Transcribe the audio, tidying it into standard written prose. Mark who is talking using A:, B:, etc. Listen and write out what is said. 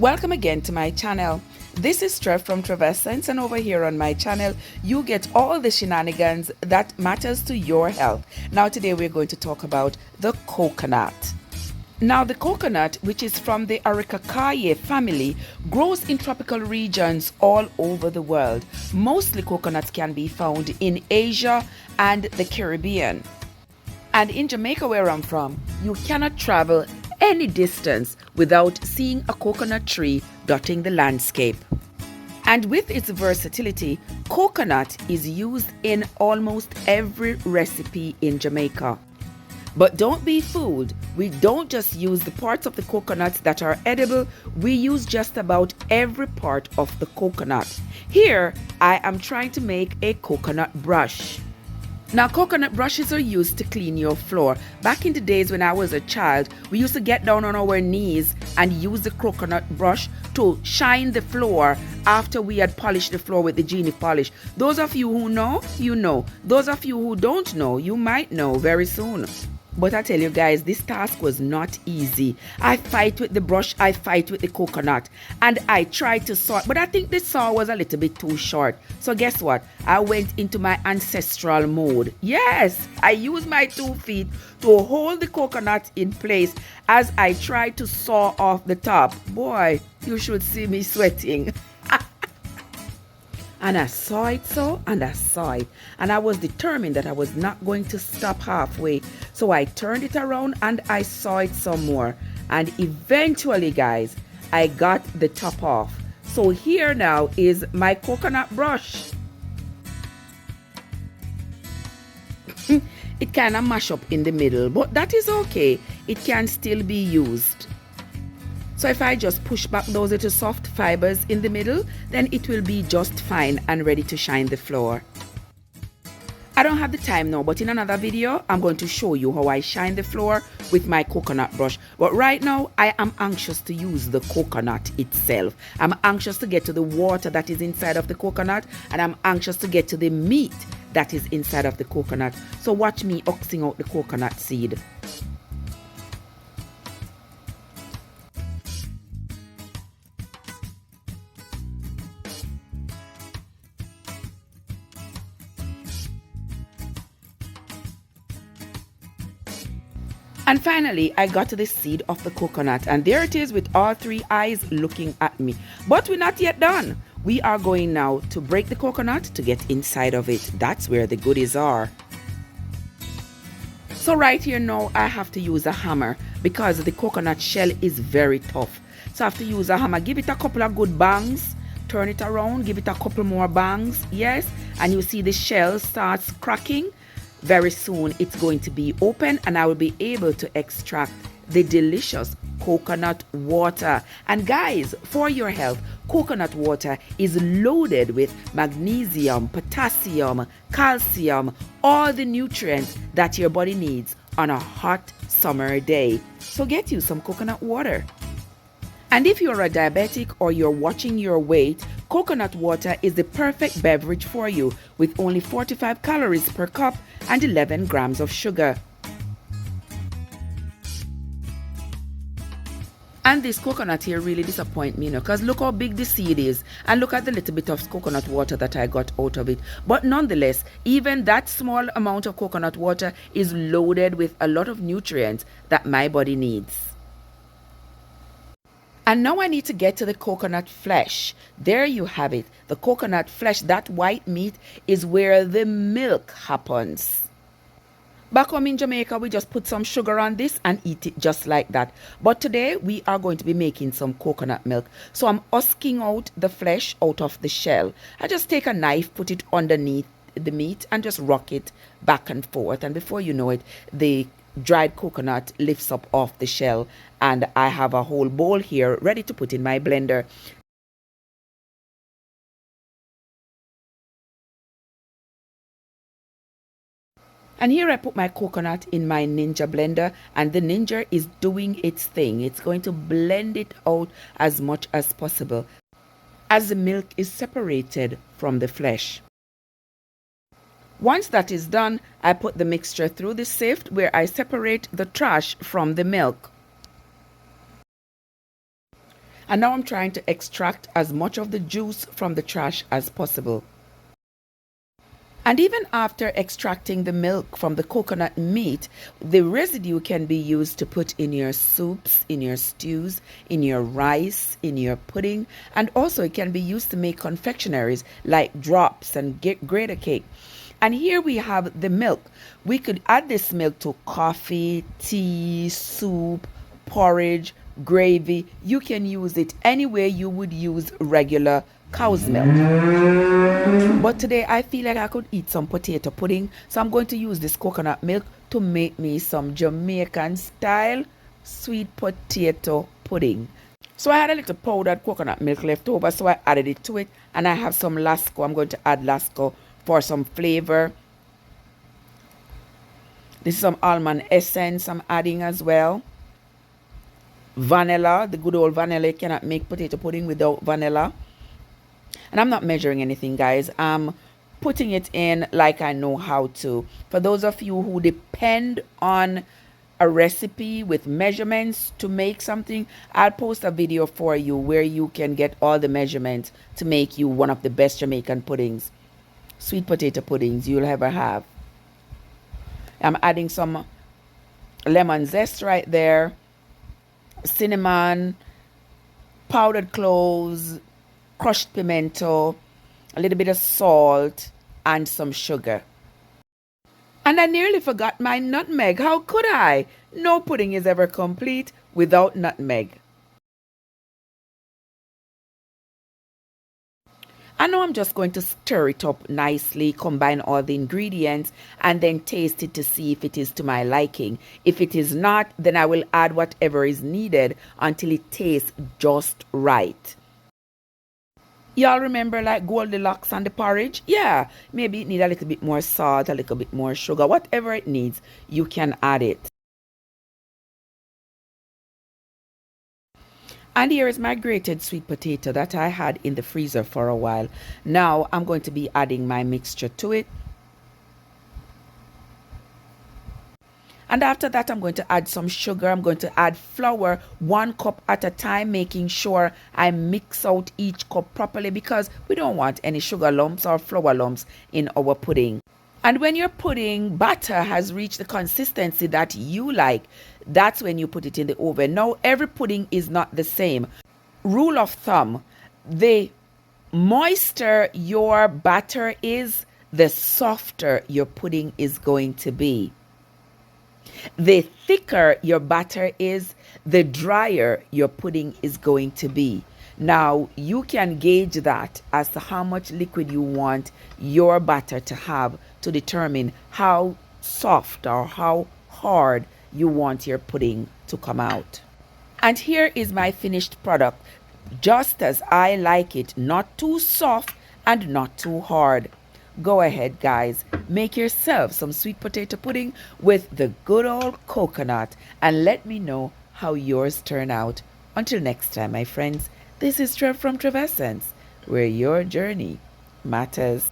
A: Welcome again to my channel. This is Trev from Trevessence, and over here on my channel you get all the shenanigans that matters to your health. Now today we're going to talk about the coconut. Now the coconut, which is from the Ericaceae family, grows in tropical regions all over the world. Mostly coconuts can be found in Asia and the Caribbean. And in Jamaica, where I'm from, you cannot travel any distance without seeing a coconut tree dotting the landscape. And with its versatility, coconut is used in almost every recipe in Jamaica. But don't be fooled, we don't just use the parts of the coconuts that are edible, we use just about every part of the coconut. Here, I am trying to make a coconut brush. Now, coconut brushes are used to clean your floor. Back in the days when I was a child, we used to get down on our knees and use the coconut brush to shine the floor after we had polished the floor with the genie polish. Those of you who know, you know. Those of you who don't know, you might know very soon. But I tell you guys, this task was not easy. I fight with the brush, I fight with the coconut, and I tried to saw, but I think the saw was a little bit too short. So guess what? I went into my ancestral mode. Yes, I used my 2 feet to hold the coconut in place as I tried to saw off the top. Boy, you should see me sweating. And I saw it and I saw it. And I was determined that I was not going to stop halfway. So I turned it around and I saw it some more. And eventually, guys, I got the top off. So here now is my coconut brush. It kind of mash up in the middle, but that is okay. It can still be used. So if I just push back those little soft fibers in the middle, then it will be just fine and ready to shine the floor. I don't have the time now, but in another video, I'm going to show you how I shine the floor with my coconut brush. But right now, I am anxious to use the coconut itself. I'm anxious to get to the water that is inside of the coconut, and I'm anxious to get to the meat that is inside of the coconut. So watch me oxing out the coconut seed. And finally, I got to the seed of the coconut, and there it is with all 3 eyes looking at me. But we're not yet done. We are going now to break the coconut to get inside of it. That's where the goodies are. So right here now, I have to use a hammer because the coconut shell is very tough. So I have to use a hammer. Give it a couple of good bangs. Turn it around. Give it a couple more bangs. Yes. And you see the shell starts cracking. Very soon it's going to be open and I will be able to extract the delicious coconut water. And guys, for your health, coconut water is loaded with magnesium, potassium, calcium, all the nutrients that your body needs on a hot summer day. So get you some coconut water. And if you're a diabetic or you're watching your weight, coconut water is the perfect beverage for you with only 45 calories per cup and 11 grams of sugar. And this coconut here really disappoints me, because look how big the seed is and look at the little bit of coconut water that I got out of it. But nonetheless, even that small amount of coconut water is loaded with a lot of nutrients that my body needs. And now I need to get to the coconut flesh. There you have it. The coconut flesh, that white meat, is where the milk happens. Back home in Jamaica, we just put some sugar on this and eat it just like that. But today, we are going to be making some coconut milk. So I'm husking out the flesh out of the shell. I just take a knife, put it underneath the meat and just rock it back and forth. And before you know it, the dried coconut lifts up off the shell, and I have a whole bowl here ready to put in my blender. And here I put my coconut in my Ninja blender, and the Ninja is doing its thing. It's going to blend it out as much as possible as the milk is separated from the flesh. Once that is done, I put the mixture through the sift where I separate the trash from the milk. And now I'm trying to extract as much of the juice from the trash as possible. And even after extracting the milk from the coconut meat, the residue can be used to put in your soups, in your stews, in your rice, in your pudding, and also it can be used to make confectionaries like drops and grater cake. And here we have the milk. We could add this milk to coffee, tea, soup, porridge, gravy. You can use it any way you would use regular cow's milk. But today I feel like I could eat some potato pudding, so I'm going to use this coconut milk to make me some Jamaican style sweet potato pudding. So I had a little powdered coconut milk left over, so I added it to it, and I have some Lasco. I'm going to add Lasco for some flavor. This is some almond essence I'm adding as well. Vanilla, the good old vanilla. You cannot make potato pudding without vanilla. And I'm not measuring anything, guys. I'm putting it in like I know how to. For those of you who depend on a recipe with measurements to make something, I'll post a video for you where you can get all the measurements to make you one of the best Jamaican puddings, sweet potato puddings you'll ever have. I'm adding some lemon zest right there, cinnamon, powdered cloves, crushed pimento, a little bit of salt, and some sugar. And I nearly forgot my nutmeg. How could I? No pudding is ever complete without nutmeg. I know I'm just going to stir it up nicely, combine all the ingredients, and then taste it to see if it is to my liking. If it is not, then I will add whatever is needed until it tastes just right. Y'all remember like Goldilocks and the porridge? Yeah, maybe it needs a little bit more salt, a little bit more sugar, whatever it needs, you can add it. And here is my grated sweet potato that I had in the freezer for a while. Now I'm going to be adding my mixture to it. And after that, I'm going to add some sugar. I'm going to add flour 1 cup at a time, making sure I mix out each cup properly because we don't want any sugar lumps or flour lumps in our pudding. And when your pudding batter has reached the consistency that you like, that's when you put it in the oven. Now, every pudding is not the same. Rule of thumb, the moister your batter is, the softer your pudding is going to be. The thicker your batter is, the drier your pudding is going to be. Now, you can gauge that as to how much liquid you want your batter to have to determine how soft or how hard you want your pudding to come out. And here is my finished product, just as I like it, not too soft and not too hard. Go ahead, guys, make yourself some sweet potato pudding with the good old coconut and let me know how yours turn out. Until next time, my friends, this is Trev from Trevessence, where your journey matters.